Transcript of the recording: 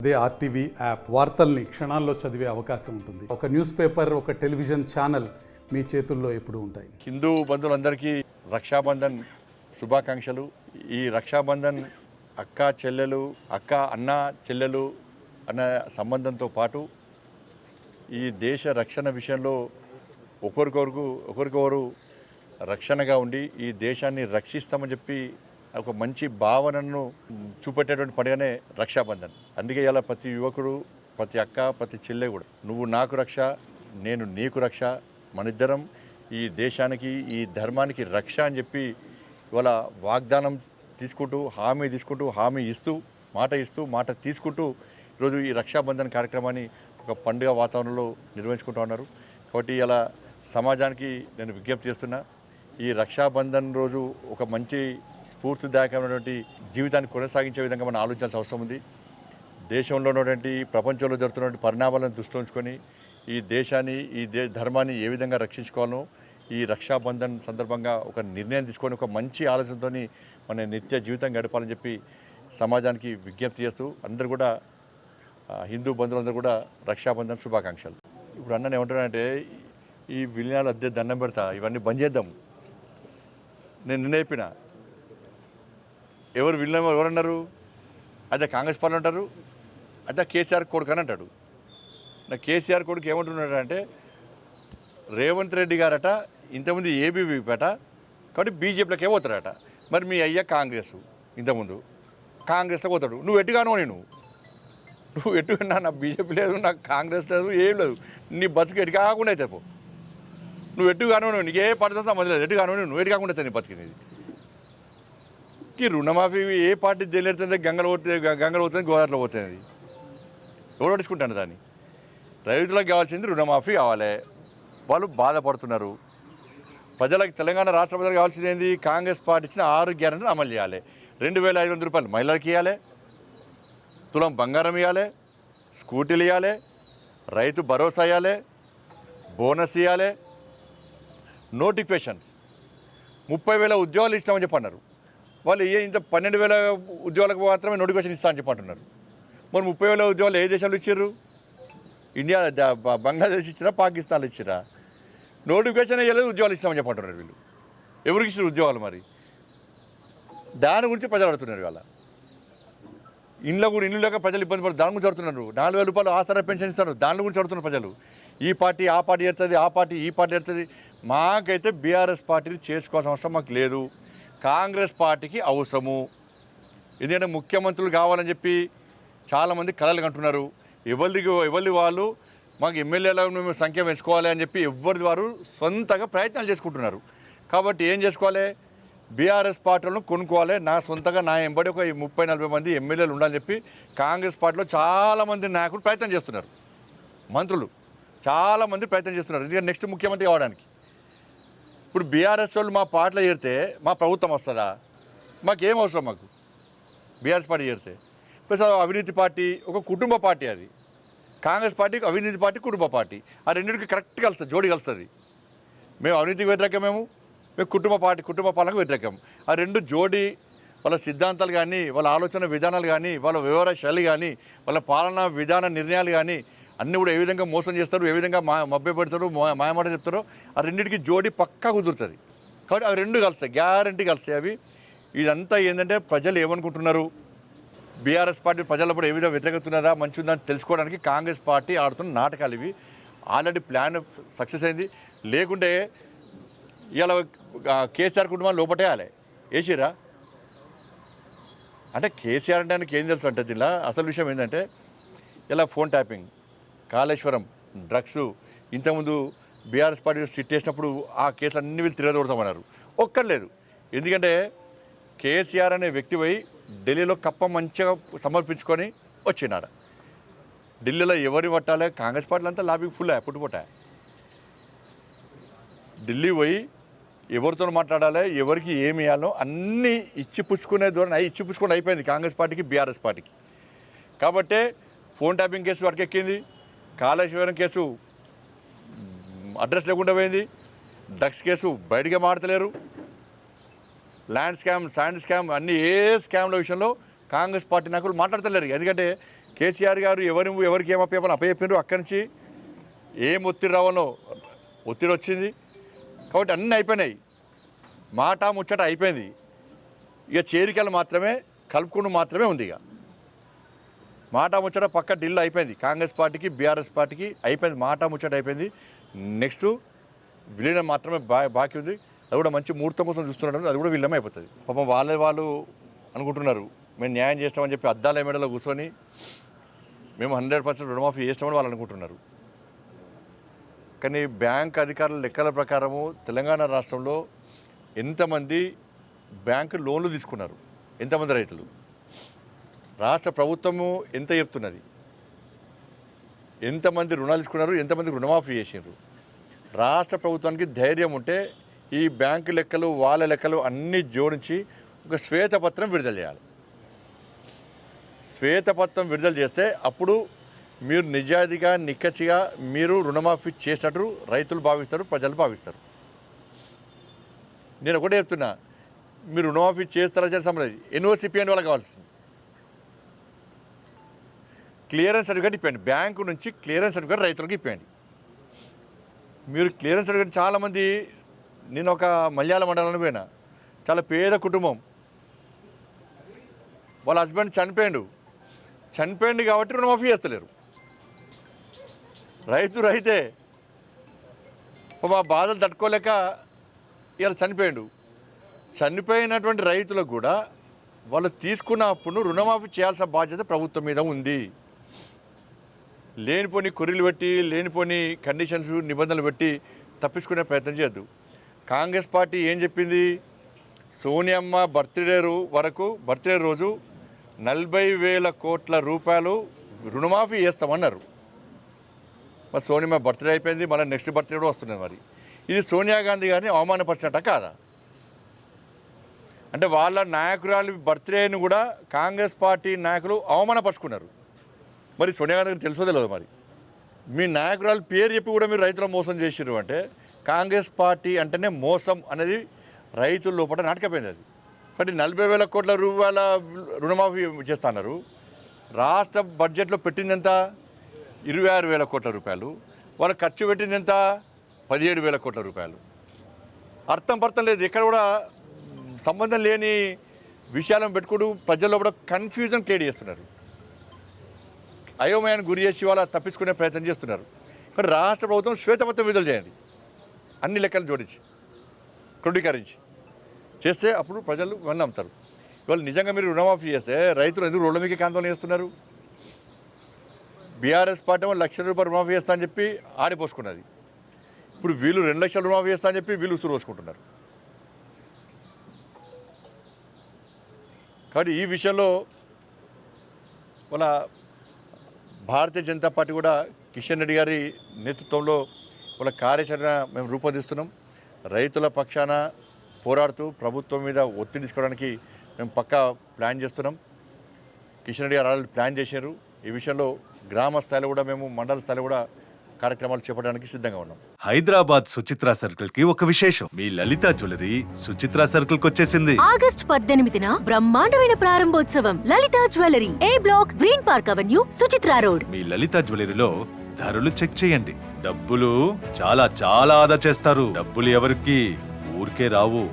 అదే RTV app వార్తల్ని క్షణాల్లో చదివే అవకాశం ఉంటుంది. ఒక న్యూస్ పేపర్, ఒక టెలివిజన్ ఛానల్ మీ చేతుల్లో ఎప్పుడూ ఉంటాయి. హిందూ బంధువులందరికీ రక్షాబంధన్ శుభాకాంక్షలు. ఈ రక్షాబంధన్ అక్క చెల్లెలు, అక్క అన్న చెల్లెలు అన్న సంబంధంతో పాటు ఈ దేశ రక్షణ విషయంలో ఒకరికొకరు రక్షణగా ఉండి ఈ దేశాన్ని రక్షిస్తామని చెప్పి ఒక మంచి భావనను చూపెట్టేటువంటి పండుగనే రక్షాబంధన్. అందుకే ఇలా ప్రతి యువకుడు, ప్రతి అక్క, ప్రతి చెల్లె కూడా నువ్వు నాకు రక్ష, నేను నీకు రక్ష, మనిద్దరం ఈ దేశానికి, ఈ ధర్మానికి రక్ష అని చెప్పి ఇవాళ వాగ్దానం తీసుకుంటూ, హామీ ఇస్తూ, మాట తీసుకుంటూ ఈరోజు ఈ రక్షాబంధన్ కార్యక్రమాన్ని ఒక పండుగ వాతావరణంలో నిర్వహించుకుంటూ ఉన్నారు. కాబట్టి ఇలా సమాజానికి నేను విజ్ఞప్తి చేస్తున్నా, ఈ రక్షాబంధన్ రోజు ఒక మంచి స్ఫూర్తిదాయకమైనటువంటి జీవితాన్ని కొనసాగించే విధంగా మనం ఆలోచించాల్సిన అవసరం ఉంది. దేశంలో ఉన్నటువంటి, ప్రపంచంలో జరుగుతున్నటువంటి పరిణామాలను దృష్టిలో ఉంచుకొని ఈ దేశాన్ని, ధర్మాన్ని ఏ విధంగా రక్షించుకోవాలో ఈ రక్షాబంధన్ సందర్భంగా ఒక నిర్ణయం తీసుకొని ఒక మంచి ఆలోచనతో మన నిత్య జీవితం గడపాలని చెప్పి సమాజానికి విజ్ఞప్తి చేస్తూ అందరూ కూడా హిందూ బంధువులందరూ కూడా రక్షాబంధన్ శుభాకాంక్షలు. ఇప్పుడు అన్న ఏమంటున్నానంటే, ఈ విలీనాలు అద్దె దండం పెడతా, ఇవన్నీ బంద్ చేద్దాం. నేను నిర్ణయించిన ఎవరు విలీనం ఎవరన్నారు? అదే కాంగ్రెస్ పార్టీ అంటారు, అదే కేసీఆర్ కొడుకు అని అంటాడు. నా కేసీఆర్ కొడుకు ఏమంటున్నాడు అంటే, రేవంత్ రెడ్డి గారట ఇంతకుముందు ఏబీవీపేట, కాబట్టి బీజేపీలోకి ఏమవుతారట. మరి మీ అయ్యా కాంగ్రెస్, ఇంతకుముందు కాంగ్రెస్లో పోతాడు. నువ్వు ఎట్టుగానో, నువ్వు ఎట్టుకున్నా, నా బీజేపీ లేదు, నాకు కాంగ్రెస్ లేదు, ఏం లేదు, నీ బతుకు ఎటు కాకుండా అయితే పో. నువ్వు ఎట్టుగానో, నీకు ఏ పార్టీతో సంబంధం లేదు, ఎట్టుగానో నువ్వు ఎటు కాకుండా అయితే నీ బతికినది. ఈ రుణమాఫీ ఏ పార్టీ తెలియడుతుంది? గంగలో పోతుంది, గోదావరిలో పోతుంది. ఎవరు పట్టించుకుంటాను దాన్ని? రైతులకు కావాల్సింది రుణమాఫీ కావాలి, వాళ్ళు బాధపడుతున్నారు. ప్రజలకు, తెలంగాణ రాష్ట్ర ప్రజలకు కావాల్సింది ఏంది? కాంగ్రెస్ పార్టీ ఇచ్చిన 6 గ్యారెంటీలు అమలు చేయాలి. 2500 రూపాయలు మహిళలకు ఇవ్వాలి, తులం బంగారం ఇవ్వాలి, స్కూటీలు ఇవ్వాలి, రైతు భరోసా ఇవ్వాలి, బోనస్ ఇవ్వాలి, నోటిఫికేషన్ 30,000 ఉద్యోగాలు ఇస్తామని చెప్పన్నారు. వాళ్ళు ఇంత 12,000 ఉద్యోగాలకు మాత్రమే నోటిఫికేషన్ ఇస్తా అని చెప్పంటున్నారు. మరి 30,000 ఉద్యోగాలు ఏ దేశాలు ఇచ్చారు? ఇండియా, బంగ్లాదేశ్ ఇచ్చిరా, పాకిస్తాన్లో ఇచ్చిరా? నోటిఫికేషన్ ఇవ్వలేదు, ఉద్యోగాలు ఇస్తామని చెప్పంటున్నారు. వీళ్ళు ఎవరికి ఇచ్చారు ఉద్యోగాలు? మరి దాని గురించి ప్రజలు అడుగుతున్నారు. ఇవాళ ఇల్లు లేక ప్రజలు ఇబ్బంది పడుతున్నారు, దాని గురించి అడుగుతున్నారు. 4,000 రూపాయలు ఆసరా పెన్షన్ ఇస్తారు, దాని గురించి అడుగుతున్నారు ప్రజలు. ఈ పార్టీ ఆ పార్టీ ఎడుతుంది, ఆ పార్టీ ఈ పార్టీ ఎడుతుంది. మాకైతే బీఆర్ఎస్ పార్టీని చేసుకోవాల్సిన అవసరం మాకు లేదు, కాంగ్రెస్ పార్టీకి అవసరము. ఎందుకంటే ముఖ్యమంత్రులు కావాలని చెప్పి చాలామంది కలలు కంటున్నారు. ఎవరి వాళ్ళు మాకు ఎమ్మెల్యేల మేము సంఖ్య పెంచుకోవాలి అని చెప్పి ఎవరిది వారు సొంతగా ప్రయత్నాలు చేసుకుంటున్నారు. కాబట్టి ఏం చేసుకోవాలి? బీఆర్ఎస్ పార్టీలను కొనుక్కోవాలి. నా సొంతగా నా ఎంబడి ఒక 30-40 మంది ఎమ్మెల్యేలు ఉండాలని చెప్పి కాంగ్రెస్ పార్టీలో చాలామంది నాయకులు ప్రయత్నం చేస్తున్నారు, మంత్రులు చాలామంది ప్రయత్నం చేస్తున్నారు. ఎందుకంటే నెక్స్ట్ ముఖ్యమంత్రి కావడానికి. ఇప్పుడు బీఆర్ఎస్ వాళ్ళు మా పార్టీలో చేరితే మా ప్రభుత్వం వస్తుందా? మాకేం అవసరం? మాకు బీఆర్ఎస్ పార్టీ చేరితే ప్లస్ అవినీతి పార్టీ, ఒక కుటుంబ పార్టీ. అది కాంగ్రెస్ పార్టీకి అవినీతి పార్టీ, కుటుంబ పార్టీ, ఆ రెండింటికి కరెక్ట్ కలుస్తుంది, జోడి కలుస్తుంది. మేము అవినీతికి వ్యతిరేకం, మేము కుటుంబ పాలనకు వ్యతిరేకం. ఆ రెండు జోడి, వాళ్ళ సిద్ధాంతాలు కానీ, వాళ్ళ ఆలోచన విధానాలు కానీ, వాళ్ళ వ్యవహార శైలి కానీ, వాళ్ళ పాలనా విధాన నిర్ణయాలు కానీ అన్నీ కూడా ఏ విధంగా మోసం చేస్తారు, ఏ విధంగా మభ్య పెడతారు, మాయమాట చెప్తారో ఆ రెండింటికి జోడి పక్కా కుదురుతుంది. కాబట్టి అవి రెండు కలుస్తాయి, గ్యారంటీ కలుస్తాయి. అవి ఇదంతా ఏంటంటే ప్రజలు ఏమనుకుంటున్నారు, బీఆర్ఎస్ పార్టీ ప్రజలప్పుడు ఏ విధంగా వ్యతిరేకత ఉన్నదా, మంచి ఉందని తెలుసుకోవడానికి కాంగ్రెస్ పార్టీ ఆడుతున్న నాటకాలు ఇవి. ఆల్రెడీ ప్లాన్ సక్సెస్ అయింది. లేకుంటే ఇలా కేసీఆర్ కుటుంబాన్ని లోపటేయాలి, వేసిరా అంటే కేసీఆర్ అంటే ఆయనకి ఏం తెలుసు అంటే, ఇలా అసలు విషయం ఏంటంటే, ఇలా ఫోన్ ట్యాపింగ్, కాళేశ్వరం, డ్రగ్స్, ఇంతకుముందు బీఆర్ఎస్ పార్టీ సిట్ చేసినప్పుడు ఆ కేసులు అన్ని వీళ్ళు తిరగదోడతామన్నారు. ఒక్కర్లేదు. ఎందుకంటే కేసీఆర్ అనే వ్యక్తి పోయి ఢిల్లీలో కప్ప మంచిగా సమర్పించుకొని వచ్చినాడు. ఢిల్లీలో ఎవరిని పట్టాలి? కాంగ్రెస్ పార్టీలు అంతా లాబీ ఫుల్ పుట్టుపట్ట. ఢిల్లీ పోయి ఎవరితో మాట్లాడాలి, ఎవరికి ఏమి ఇవ్వాలో అన్నీ ఇచ్చిపుచ్చుకునే ద్వారా ఇచ్చిపుచ్చుకొని అయిపోయింది కాంగ్రెస్ పార్టీకి, బీఆర్ఎస్ పార్టీకి. కాబట్టే ఫోన్ ట్యాపింగ్ కేసు వాడికి ఎక్కింది, కాళేశ్వరం కేసు అడ్రస్ లేకుండా పోయింది, డ్రగ్స్ కేసు బయటగా మాడతలేరు, ల్యాండ్ స్కామ్, శాండ్ స్కామ్, అన్ని ఏ స్కామ్ల విషయంలో కాంగ్రెస్ పార్టీ నాయకులు మాట్లాడతలేరు. ఎందుకంటే కేసీఆర్ గారు ఎవరికి ఏం అప్పచెప్పారు అక్కడి నుంచి ఏం ఒత్తిడి రావాలో ఒత్తిడి వచ్చింది. కాబట్టి అన్నీ అయిపోయినాయి, మాట ముచ్చట అయిపోయింది. ఇక చేరికలు మాత్రమే, కలుపుకుంటూ మాత్రమే ఉంది. ఇక మాట ముచ్చట పక్క ఢిల్లీ అయిపోయింది. కాంగ్రెస్ పార్టీకి బీఆర్ఎస్ పార్టీకి అయిపోయింది, మాట ముచ్చట అయిపోయింది. నెక్స్ట్ విలీనం మాత్రమే బాకీ ఉంది. అది కూడా మంచి ముహూర్తం కోసం చూస్తున్నారు, అది కూడా విలీనం అయిపోతుంది. పాపం వాళ్ళు అనుకుంటున్నారు మేము న్యాయం చేస్తామని చెప్పి అద్దాల మేడలో కూర్చొని మేము 100% రుణమాఫీ చేస్తామని వాళ్ళు అనుకుంటున్నారు. కానీ బ్యాంక్ అధికారుల లెక్కల ప్రకారము తెలంగాణ రాష్ట్రంలో ఎంతమంది బ్యాంకు లోన్లు తీసుకున్నారు, ఎంతమంది రైతులు, రాష్ట్ర ప్రభుత్వము ఎంత చెప్తున్నది, ఎంతమంది రుణాలు తీసుకున్నారు, ఎంతమంది రుణమాఫీ చేసినారు. రాష్ట్ర ప్రభుత్వానికి ధైర్యం ఉంటే ఈ బ్యాంకు లెక్కలు వాళ్ళ లెక్కలు అన్నీ జోడించి ఒక శ్వేతపత్రం విడుదల చేయాలి. శ్వేతపత్రం విడుదల చేస్తే అప్పుడు మీరు నిజాయితీగా నిక్కచ్చిగా మీరు రుణమాఫీ చేసినట్టు రైతులు భావిస్తారు, ప్రజలు భావిస్తారు. నేను ఒకటే చెప్తున్నా, మీరు రుణమాఫీ చేస్తారా చేసే సంబంధం ఎన్ఓసిపి అని వాళ్ళకి కావాల్సింది. క్లియరెన్స్ సర్టిఫికేట్ ఇప్పండి, బ్యాంకు నుంచి క్లియరెన్స్ సర్టిఫికేట్ రైతులకు ఇప్పండి. మీరు క్లియరెన్స్ సర్టిఫికేట్ చాలామంది, నేను ఒక మలయాళ మండలానికి పోయినా, చాలా పేద కుటుంబం, వాళ్ళ హస్బెండ్ చనిపోయింది కాబట్టి రుణమాఫీ చేస్తలేరు. రైతే మా బాధలు తట్టుకోలేక ఇలా చనిపోయినటువంటి రైతులకు కూడా వాళ్ళు తీసుకున్న అప్పుడు రుణమాఫీ చేయాల్సిన బాధ్యత ప్రభుత్వం మీద ఉంది. లేనిపోని కొర్రీలు పెట్టి, లేనిపోని కండిషన్స్ నిబంధనలు పెట్టి తప్పించుకునే ప్రయత్నం చేయొద్దు. కాంగ్రెస్ పార్టీ ఏం చెప్పింది, సోనియమ్మ బర్త్డే రోజు 40,000 కోట్ల రూపాయలు రుణమాఫీ చేస్తామన్నారు. మరి సోనియమ్మ బర్త్డే అయిపోయింది, మళ్ళీ నెక్స్ట్ బర్త్డే కూడా వస్తున్నది. మరి ఇది సోనియా గాంధీ గారిని అవమానపరిచినట్ట కాదా? అంటే వాళ్ళ నాయకురాలు బర్త్డేని కూడా కాంగ్రెస్ పార్టీ నాయకులు అవమానపరుచుకున్నారు. మరి సోనియా గాంధీ గారికి తెలుసో తెలియదు. మరి మీ నాయకురాలు పేరు చెప్పి కూడా మీరు రైతుల మోసం చేసిర్రు అంటే కాంగ్రెస్ పార్టీ అంటేనే మోసం అనేది రైతుల లోపల నాటకపోయింది. అది కాబట్టి 40,000 కోట్ల రూపాయల రుణమాఫీ చేస్తున్నారు. రాష్ట్ర బడ్జెట్లో పెట్టింది ఎంత? 26,000 కోట్ల రూపాయలు. వాళ్ళు ఖర్చు పెట్టింది ఎంత? 17,000 కోట్ల రూపాయలు. అర్థం లేదు. ఎక్కడ కూడా సంబంధం లేని విషయాలను పెట్టుకుంటూ ప్రజల్లో కూడా కన్ఫ్యూజన్ క్రియేట్ చేస్తున్నారు, అయోమయాన్ని గురి చేసి వాళ్ళ తప్పించుకునే ప్రయత్నం చేస్తున్నారు. కానీ రాష్ట్ర ప్రభుత్వం శ్వేతపత్రం విడుదల చేయండి, అన్ని లెక్కలు జోడించి క్రోడీకరించి చేస్తే అప్పుడు ప్రజలు ఇవన్నీ నమ్ముతారు. ఇవాళ నిజంగా మీరు రుణమాఫీ చేస్తే రైతులు ఎందుకు రోడ్ల మీదకి ఆందోళన చేస్తున్నారు? బీఆర్ఎస్ పార్టీ ఏమో 1,00,000 రూపాయలు రుణమాఫీ చేస్తా అని చెప్పి ఆడిపోసుకున్నది. ఇప్పుడు వీళ్ళు 2 లక్షల రుణమాఫీ చేస్తా అని చెప్పి వీళ్ళు ఉసురు పోసుకుంటున్నారు. కాబట్టి ఈ విషయంలో వాళ్ళ భారతీయ జనతా పార్టీ కూడా కిషన్ రెడ్డి గారి నేతృత్వంలో వాళ్ళ కార్యాచరణ మేము రూపొందిస్తున్నాం. రైతుల పక్షాన పోరాడుతూ ప్రభుత్వం మీద ఒత్తిడి తీసుకోవడానికి మేము పక్కా ప్లాన్ చేస్తున్నాం. కిషన్ రెడ్డి గారు ఆల్రెడీ ప్లాన్ చేశారు. ఈ విషయంలో గ్రామ స్థాయిలో కూడా మేము మండల స్థాయిలో కూడా కార్యక్రమాలు చేపట్టడానికి సిద్ధంగా ఉన్నాం. హైదరాబాద్ సుచిత్ర సర్కిల్ కి ఒక విశేషం, మీ లలిత జ్యువెలరీ సుచిత్ర సర్కిల్ కి వచ్చేసింది. ఆగస్ట్ 18న బ్రహ్మాండమైన ప్రారంభోత్సవం. Lalitha jewellery, A block, green park avenue, Suchitra road. మీ లలిత జ్యువెలరీలో ధరలు చెక్ చేయండి. డబ్బులు చాలా చాలా ఆదా చేస్తారు. డబ్బులు ఎవరికి ఊరికే రావు.